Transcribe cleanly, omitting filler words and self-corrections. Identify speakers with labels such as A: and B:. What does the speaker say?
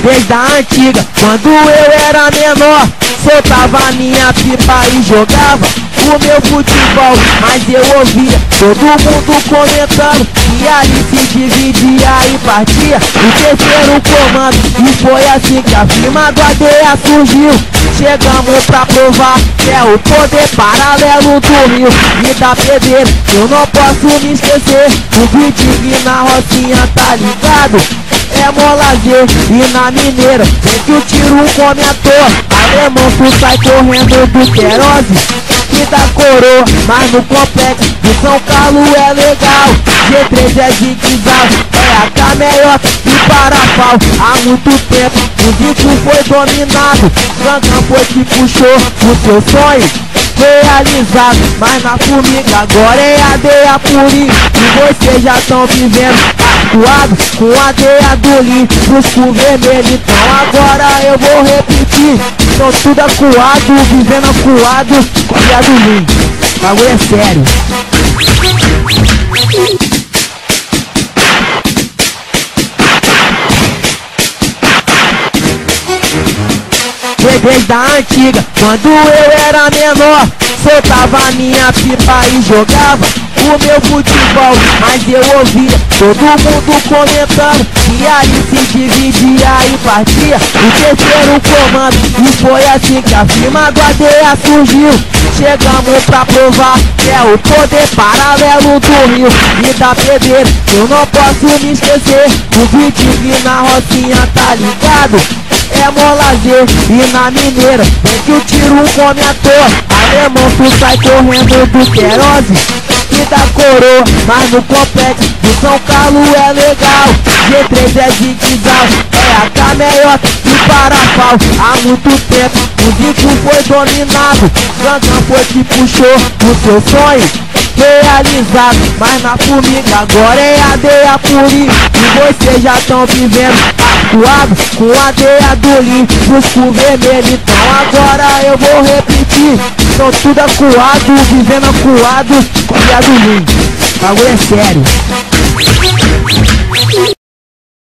A: desde a antiga, quando eu era menor, soltava minha pipa e jogava o meu futebol. Mas eu ouvia todo mundo comentando que ali se dividia e partia o terceiro comando. E foi assim que a firma do ADEA surgiu. Chegamos pra provar que é o poder paralelo do Rio e da pedreira. Eu não posso me esquecer, o Bidig na Rocinha, tá ligado? É mó lazer e na mineira vem que o tiro come à toa. Alemão, tu sai correndo do Querose e da coroa, mas no complexo de São Carlos é legal. G3 é zigue-zague, é a cameiota e parafal. Há muito tempo o disco foi dominado, Gangan foi que puxou o seu sonho realizado. Mas na Formiga agora é ADEA purinho, e vocês já estão vivendo acuado com a ADEA do Lean, busco vermelho. Então agora eu vou repetir, estão tudo acuado, vivendo acuado com a ADEA do Lean. Bagulho é sério. Desde a antiga, quando eu era menor, soltava minha pipa e jogava o meu futebol. Mas eu ouvia todo mundo comentando que ali se dividia e partia o terceiro comando. E foi assim que a firma do ADEA surgiu. Chegamos pra provar que é o poder paralelo do Rio e da pedreira. Eu não posso me esquecer, o Bidig na Rocinha, tá ligado? É mó lazer e na mineira vem que o tiro come à toa. Alemão, tu sai correndo do Querose e da coroa, mas no complexo de São Carlos é legal. G3 é zigue-zague, é a cameiota e parafal. Há muito tempo o disco foi dominado, Gangan foi que puxou o seu sonho realizado. Mas na Formiga agora é ADEA purinho, e vocês já estão vivendo acuado com a ADEA do Lean, busco vermelho. Então agora eu vou repetir, estão tudo acuado, vivendo acuado com a ADEA do Lean. Bagulho é sério.